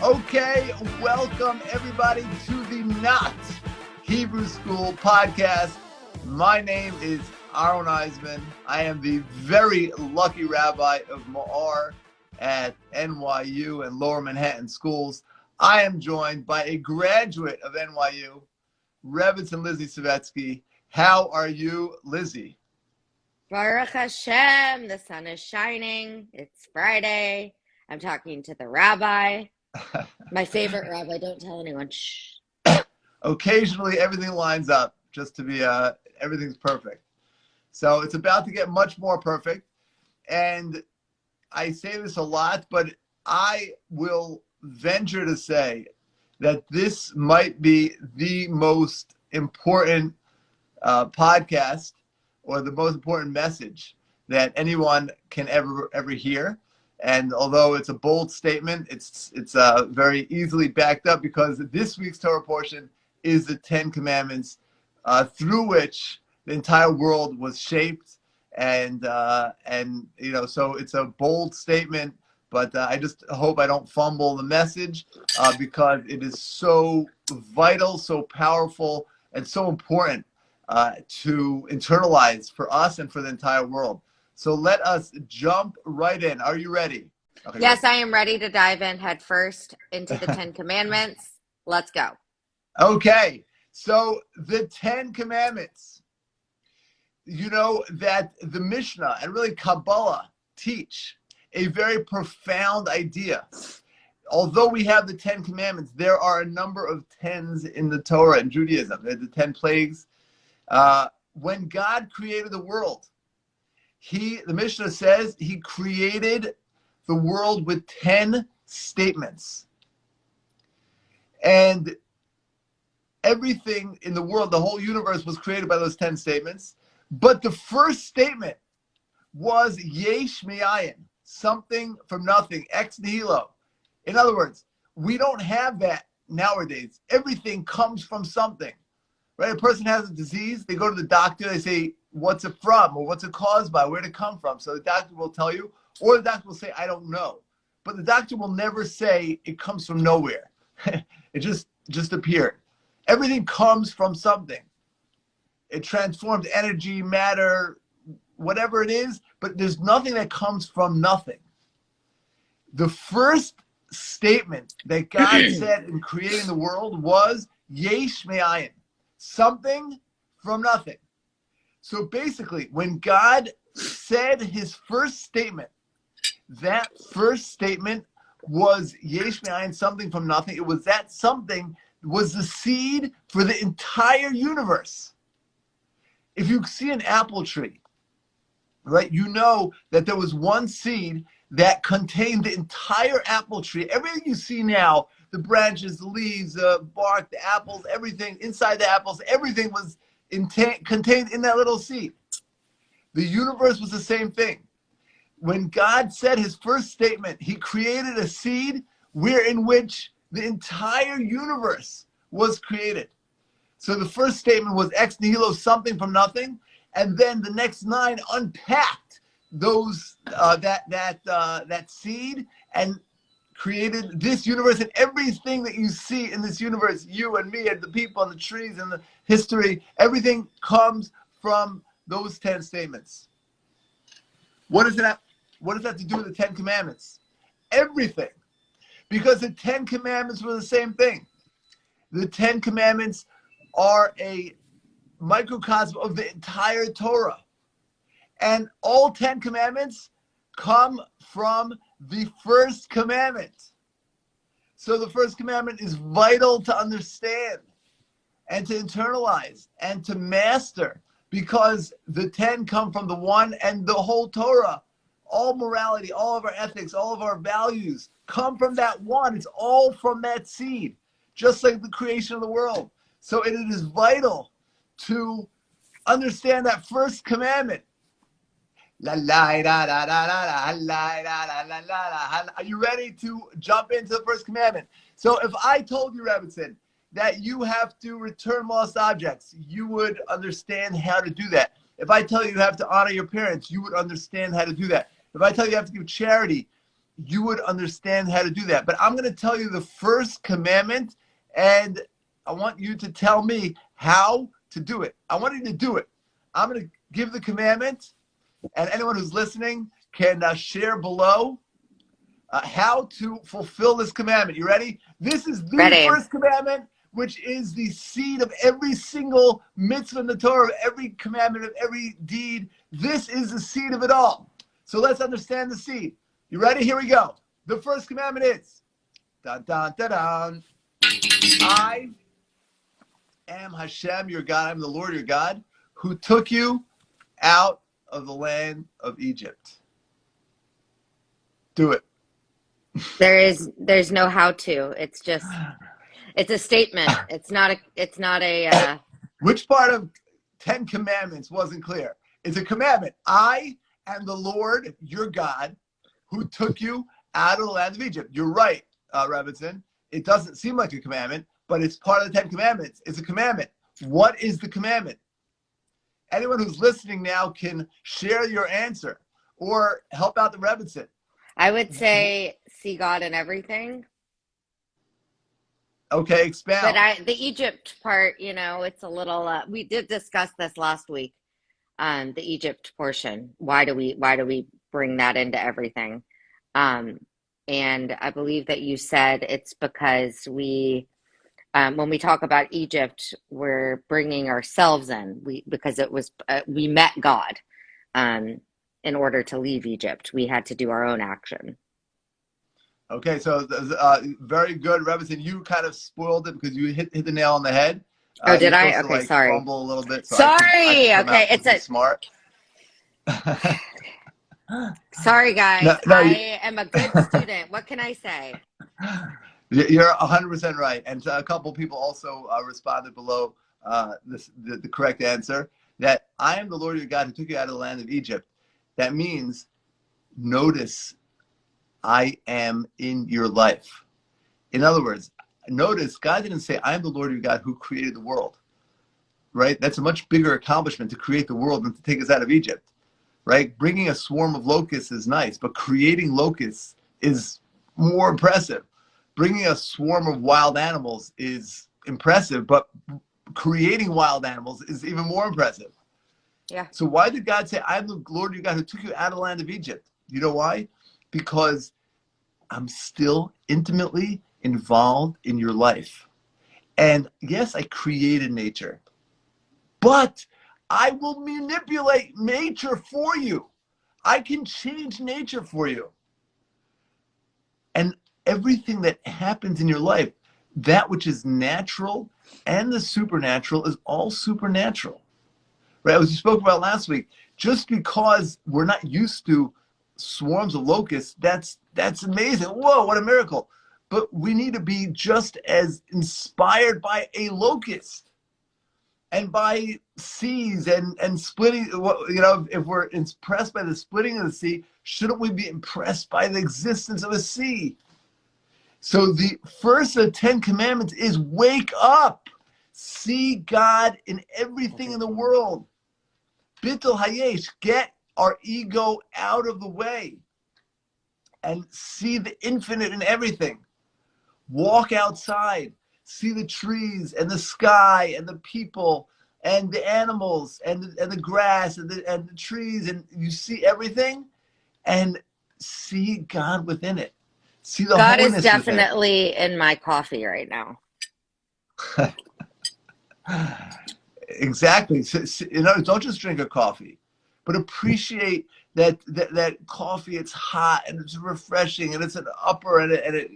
Okay, welcome everybody to the Not Hebrew School podcast. My name is Aaron Eisman. I am the very lucky rabbi of Ma'ar at NYU and Lower Manhattan Schools. I am joined by a graduate of NYU, Elizabeth Savetsky. How are you, Lizzie? Baruch Hashem, the sun is shining. It's Friday. I'm talking to the rabbi. My favorite rabbi. Don't tell anyone. Shh. Occasionally, everything lines up just to be, everything's perfect. So it's about to get much more perfect. And I say this a lot, but I will venture to say that this might be the most important podcast or the most important message that anyone can ever hear. And although it's a bold statement, it's very easily backed up because this week's Torah portion is the Ten Commandments, through which the entire world was shaped. And so it's a bold statement, but I just hope I don't fumble the message because it is so vital, so powerful, and so important to internalize for us and for the entire world. So let us jump right in. Are you ready? Okay, yes, I am ready to dive in head first into the Ten Commandments. Let's go. Okay, so the Ten Commandments. You know that the Mishnah and really Kabbalah teach a very profound idea. Although we have the Ten Commandments, there are a number of tens in the Torah and Judaism. There's the 10 plagues. When God created the world, the Mishnah says he created the world with 10 statements. And everything in the world, the whole universe was created by those 10 statements. But the first statement was yesh me'ayin, something from nothing, ex nihilo. In other words, we don't have that nowadays. Everything comes from something. Right? A person has a disease, they go to the doctor, they say, what's it from? Or what's it caused by? Where'd it come from? So the doctor will tell you, or the doctor will say, I don't know. But the doctor will never say it comes from nowhere. It just appeared. Everything comes from something. It transforms energy, matter, whatever it is, but there's nothing that comes from nothing. The first statement that God said in creating the world was yesh me'ayin, something from nothing. So basically, when God said his first statement, that first statement was yesh me'ayin, something from nothing. It was that something was the seed for the entire universe. If you see an apple tree, right, you know that there was one seed that contained the entire apple tree. Everything you see now, the branches, the leaves, the bark, the apples, everything inside the apples, everything was contained in that little seed. The universe was the same thing. When God said his first statement, he created a seed in which the entire universe was created. So the first statement was ex nihilo, something from nothing, and then the next 9 unpacked those that seed and created this universe, and everything that you see in this universe, you and me and the people and the trees and the history, everything comes from those 10 statements. What does that have to do with the 10 Commandments? Everything. Because the 10 Commandments were the same thing. The 10 Commandments are a microcosm of the entire Torah. And all 10 commandments come from the first commandment. So the first commandment is vital to understand and to internalize and to master, because the 10 come from the one, and the whole Torah, all morality, all of our ethics, all of our values come from that one. It's all from that seed, just like the creation of the world. So it is vital to understand that first commandment. Are you ready to jump into the first commandment? So if I told you, Rebbetzin, that you have to return lost objects, you would understand how to do that. If I tell you you have to honor your parents, you would understand how to do that. If I tell you you have to give charity, you would understand how to do that. But I'm going to tell you the first commandment, and I want you to tell me how to do it. I want you to do it. I'm going to give the commandment, and anyone who's listening can share below how to fulfill this commandment. You ready? This is the first commandment, which is the seed of every single mitzvah in the Torah, of every commandment, of every deed. This is the seed of it all. So let's understand the seed. You ready? Here we go. The first commandment is, dun, dun, dun, dun. I am Hashem, your God. I'm the Lord, your God, who took you out of the land of Egypt. Do it. There's no how to. It's just, it's a statement. It's not a. Which part of 10 commandments wasn't clear? It's a commandment. I am the Lord, your God, who took you out of the land of Egypt. You're right, Robinson. It doesn't seem like a commandment, but it's part of the 10 commandments. It's a commandment. What is the commandment? Anyone who's listening now can share your answer or help out the Robinson. I would say see God in everything. Okay, expound. But the Egypt part, it's a little. We did discuss this last week. The Egypt portion. Why do we bring that into everything? And I believe that you said it's because when we talk about Egypt, we're bringing ourselves in. Because it was we met God. In order to leave Egypt, we had to do our own action. Okay, so very good, Robinson. You kind of spoiled it because you hit the nail on the head. Oh, did I? Okay, sorry. Fumble a little bit. So sorry. Okay, it's smart. Sorry, guys. I am a good student. What can I say? You're 100% right, and a couple people also responded below the correct answer. That I am the Lord your God who took you out of the land of Egypt. That means, notice, I am in your life. In other words, notice God didn't say, I am the Lord your God who created the world, right? That's a much bigger accomplishment to create the world than to take us out of Egypt, right? Bringing a swarm of locusts is nice, but creating locusts is more impressive. Bringing a swarm of wild animals is impressive, but creating wild animals is even more impressive. Yeah. So why did God say, I'm the Lord your God who took you out of the land of Egypt? You know why? Because I'm still intimately involved in your life. And yes, I created nature, but I will manipulate nature for you. I can change nature for you. And everything that happens in your life, that which is natural and the supernatural is all supernatural. Right, as we spoke about last week, just because we're not used to swarms of locusts, that's amazing. Whoa, what a miracle. But we need to be just as inspired by a locust and by seas and splitting. If we're impressed by the splitting of the sea, shouldn't we be impressed by the existence of a sea? So the first of the 10 commandments is wake up. See God in everything in the world. Bittul hayesh, get our ego out of the way and see the infinite in everything. Walk outside, see the trees and the sky and the people and the animals and the grass and the trees, and you see everything and see God within it. See the God holiness is definitely in my coffee right now. Exactly. So, don't just drink a coffee, but appreciate that coffee. It's hot and it's refreshing and it's an upper and it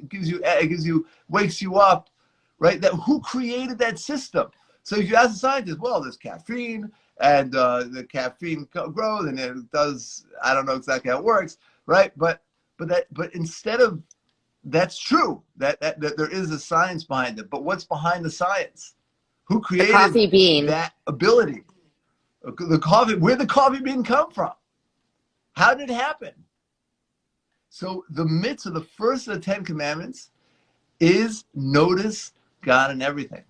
wakes you up, right? That who created that system? So if you ask a scientist, well, there's caffeine and the caffeine grows and it does. I don't know exactly how it works, right? But instead of that's true that there is a science behind it. But what's behind the science? Who created the coffee bean? That ability? The coffee. Where'd the coffee bean come from? How did it happen? So the mitzvah, the first of the 10 commandments, is notice God in everything.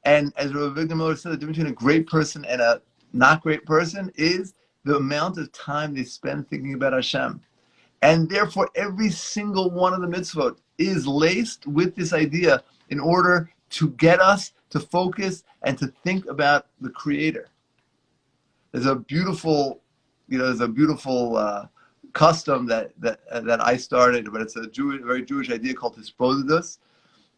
And as Rabbi Victor Miller said, the difference between a great person and a not great person is the amount of time they spend thinking about Hashem. And therefore, every single one of the mitzvot is laced with this idea in order to get us to focus and to think about the Creator. There's a beautiful, custom that I started, but it's a very Jewish idea called hisbodedus.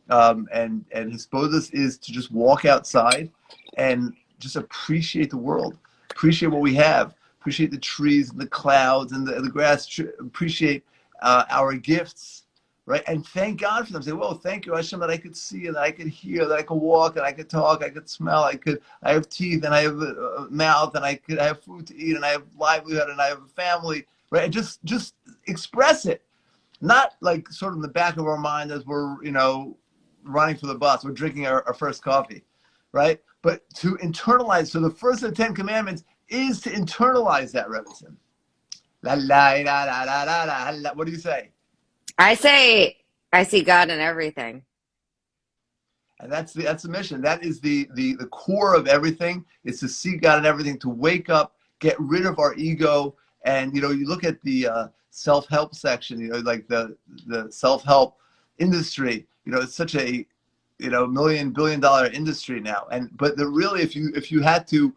And hisbodedus is to just walk outside and just appreciate the world, appreciate what we have, appreciate the trees and the clouds and the grass, appreciate our gifts, right? And thank God for them. Say, well, thank you, Hashem, that I could see and that I could hear, that I could walk and I could talk, I could smell, I have teeth and I have a mouth and I have food to eat and I have livelihood and I have a family, right? And just express it, not like sort of in the back of our mind as we're, running for the bus, we're drinking our first coffee, right? But to internalize. So the first of the 10 commandments is to internalize that, Rebbetzin. La la la la la la la. What do you say? I say I see God in everything. And that's the mission. That is the core of everything, is to see God in everything, to wake up, get rid of our ego. And you look at the self-help section, like the self-help industry, it's such a $1 billion industry now. But really, if you had to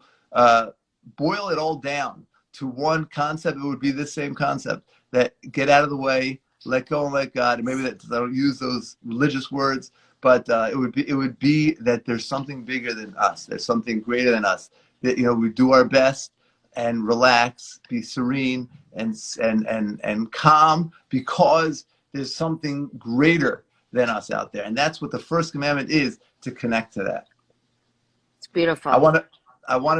boil it all down to one concept, it would be this same concept: that get out of the way, let go and let God. And maybe I don't use those religious words, but it would be that there's something bigger than us. There's something greater than us. That we do our best and relax, be serene and calm, because there's something greater than us out there. And that's what the first commandment is, to connect to that. It's beautiful. I want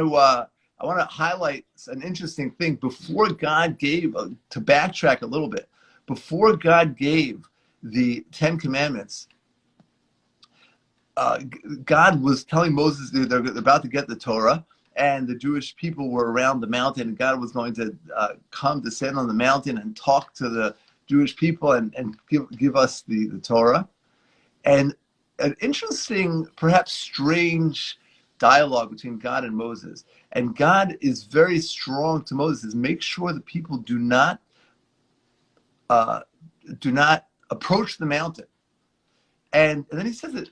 to highlight an interesting thing. Before God gave, to backtrack a little bit, before God gave the 10 commandments, God was telling Moses they're about to get the Torah, and the Jewish people were around the mountain, and God was going to come descend on the mountain and talk to the Jewish people and give us the Torah. And an interesting, perhaps strange dialogue between God and Moses. And God is very strong to Moses: make sure the people do not approach the mountain. And then he says it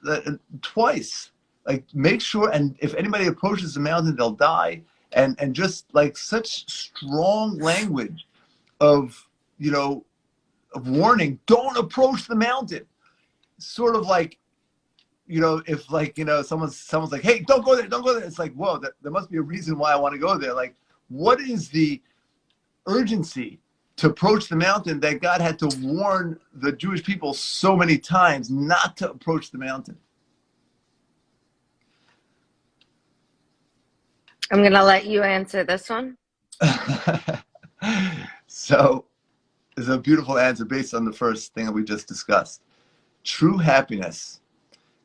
twice, like, make sure, and if anybody approaches the mountain, they'll die. And just like such strong language of warning: don't approach the mountain. Sort of like, if someone's like, hey, don't go there, don't go there. It's like, whoa, there must be a reason why I want to go there. Like, what is the urgency to approach the mountain that God had to warn the Jewish people so many times not to approach the mountain? I'm going to let you answer this one. So it's a beautiful answer based on the first thing that we just discussed. True happiness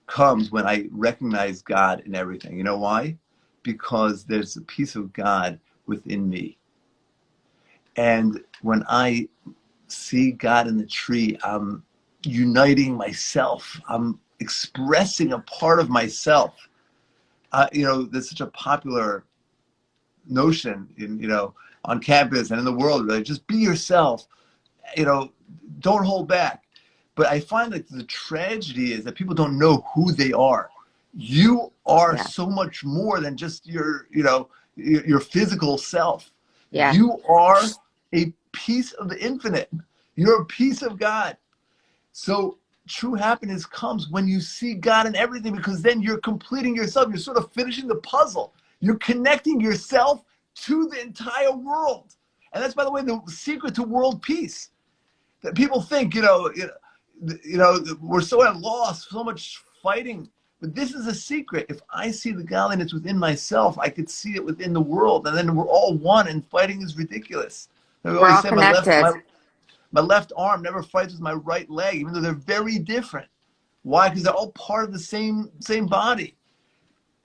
comes when I recognize God in everything. You know why? Because there's a piece of God within me. And when I see God in the tree, I'm uniting myself. I'm expressing a part of myself. There's such a popular notion on campus and in the world, really, just be yourself. Don't hold back. But I find that the tragedy is that people don't know who they are. You are so much more than just your physical self. Yeah. You are a piece of the infinite. You're a piece of God. So true happiness comes when you see God in everything, because then you're completing yourself. You're sort of finishing the puzzle. You're connecting yourself to the entire world. And that's, by the way, the secret to world peace. That people think, we're so at loss, so much fighting. But this is a secret. If I see the godliness within myself, I could see it within the world. And then we're all one, and fighting is ridiculous. I we're all connected. My left arm never fights with my right leg, even though they're very different. Why? Because they're all part of the same body.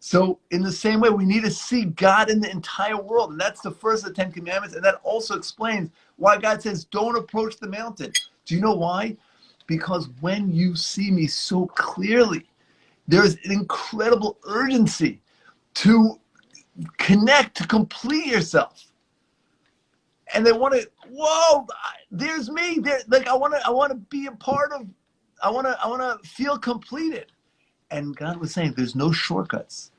So in the same way, we need to see God in the entire world. And that's the first of the 10 commandments. And that also explains why God says, don't approach the mountain. Do you know why? Because when you see me so clearly, there's an incredible urgency to connect, to complete yourself. and they want to, whoa, there's me. There, like I want to be a part of. I want to feel completed. And God was saying, there's no shortcuts.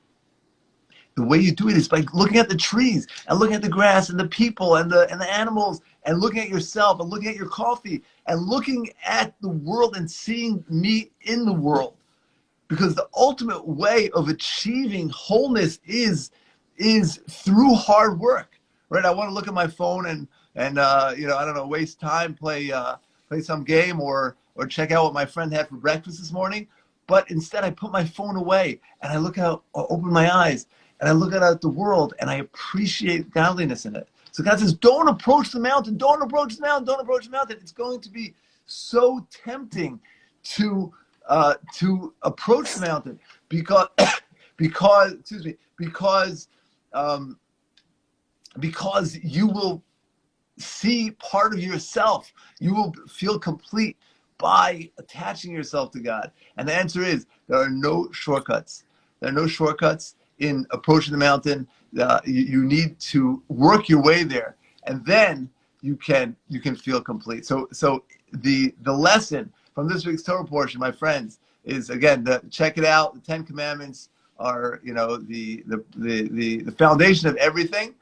The way you do it is by looking at the trees and looking at the grass and the people and the animals and looking at yourself and looking at your coffee and looking at the world and seeing me in the world. Because the ultimate way of achieving wholeness is through hard work, right? I want to look at my phone and you know, I don't know, waste time, play some game or check out what my friend had for breakfast this morning. But instead, I put my phone away and I look out, open my eyes, and I look out at the world and I appreciate godliness in it. So God says, don't approach the mountain, don't approach the mountain, don't approach the mountain. It's going to be so tempting to approach the mountain because you will see part of yourself. You will feel complete by attaching yourself to God. And the answer is there are no shortcuts. There are no shortcuts in approaching the mountain. You need to work your way there, and then you can feel complete. So the lesson from this week's Torah portion, my friends, is again check it out. The 10 Commandments are, you know, the foundation of everything,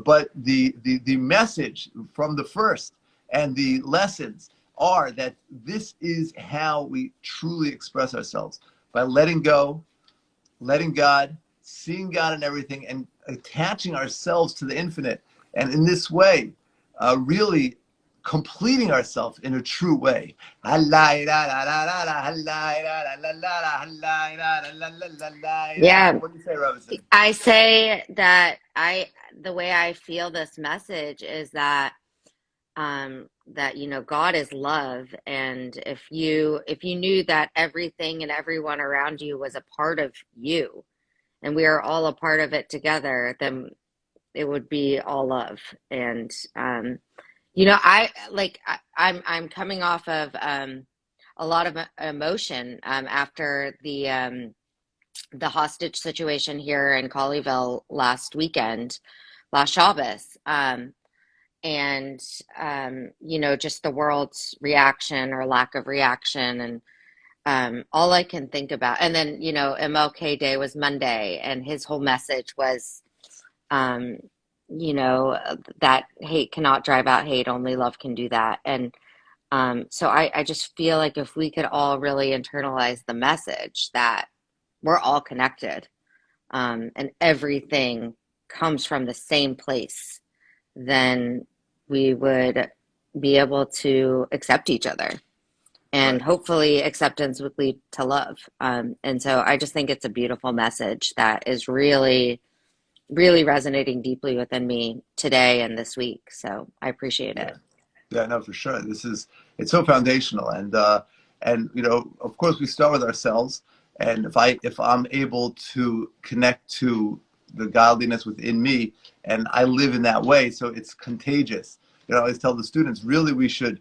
but the message from the first and the lessons are that this is how we truly express ourselves, by letting go, letting God, seeing God in everything, and attaching ourselves to the infinite. And in this way, really completing ourselves in a true way. Yeah. What do you say, Robinson? I say that the way I feel this message is that that, you know, God is love, and if you knew that everything and everyone around you was a part of you, and we are all a part of it together, then it would be all love. And you know, I'm coming off of a lot of emotion after the hostage situation here in Colleyville last weekend, last Shabbos. And you know, just the world's reaction or lack of reaction, and all I can think about. And then, you know, MLK Day was Monday, and his whole message was, you know, that hate cannot drive out hate, only love can do that. And so I just feel like if we could all really internalize the message that we're all connected, and everything comes from the same place, then we would be able to accept each other, and Right. hopefully acceptance would lead to love. And so I just think it's a beautiful message that is really, really resonating deeply within me today and this week. So I appreciate Yeah. it. Yeah, no, for sure. It's so foundational, and you know, of course, we start with ourselves. And if I'm able to connect to the godliness within me, and I live in that way, so it's contagious. You know, I always tell the students, really, we should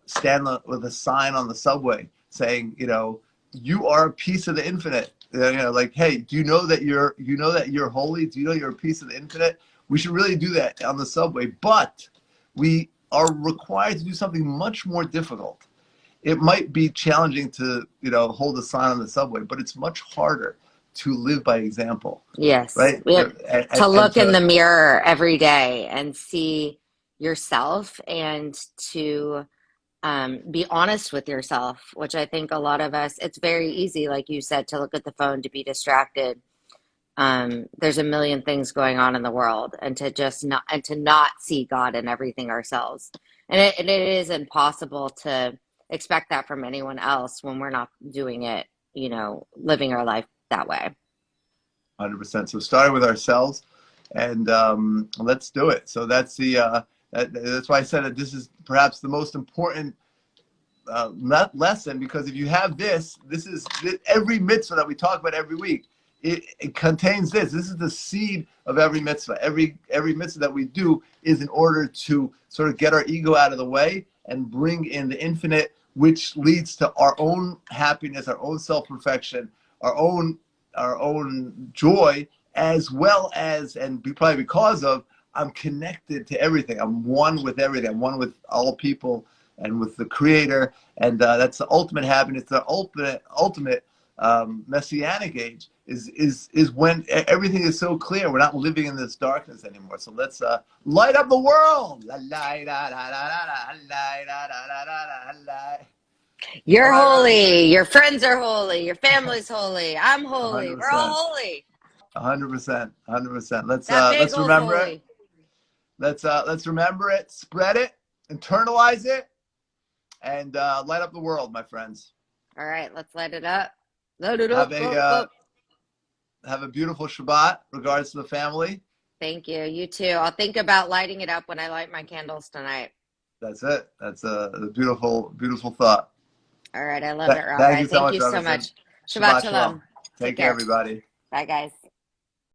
stand with a sign on the subway saying, you know, you are a piece of the infinite. You know, like, hey, do you know that you're holy? Do you know you're a piece of the infinite? We should really do that on the subway, but we are required to do something much more difficult. It might be challenging to, you know, hold a sign on the subway, but it's much harder to live by example, Yes. right? We have to And look in to, the mirror every day and see yourself, and to be honest with yourself, which I think a lot of us, it's very easy, like you said, to look at the phone, to be distracted. There's a million things going on in the world, and to not see God in everything ourselves. And it is impossible to expect that from anyone else when we're not doing it, you know, living our life that way. 100%. So starting with ourselves, and let's do it. So that's that's why I said that this is perhaps the most important lesson, because if you have this is every mitzvah that we talk about every week. It contains this. This is the seed of every mitzvah. Every mitzvah that we do is in order to sort of get our ego out of the way and bring in the infinite, which leads to our own happiness, our own self-perfection, our own joy, as well as, and probably because of, I'm connected to everything. I'm one with everything. I'm one with all people and with the Creator. And that's the ultimate happiness. The ultimate messianic age is when everything is so clear. We're not living in this darkness anymore. So let's light up the world. You're All right, Rabbi. holy. Your friends are holy. Your family's holy. I'm holy. We're all 100%. holy. 100%. 100%. That Let's bagel's remember it. holy. Let's remember it, spread it, internalize it, and light up the world, my friends. All right, let's light it up. Load it Have up, up, a up. have a beautiful Shabbat. Regards to the family. Thank you. You too. I'll think about lighting it up when I light my candles tonight. That's it. That's a beautiful, beautiful thought. All right, I love it, Thank Rabbi. you so Thank much, you so Robinson. much. Shabbat Shabbat shalom. shalom. Take Take care, care. everybody. Bye, guys.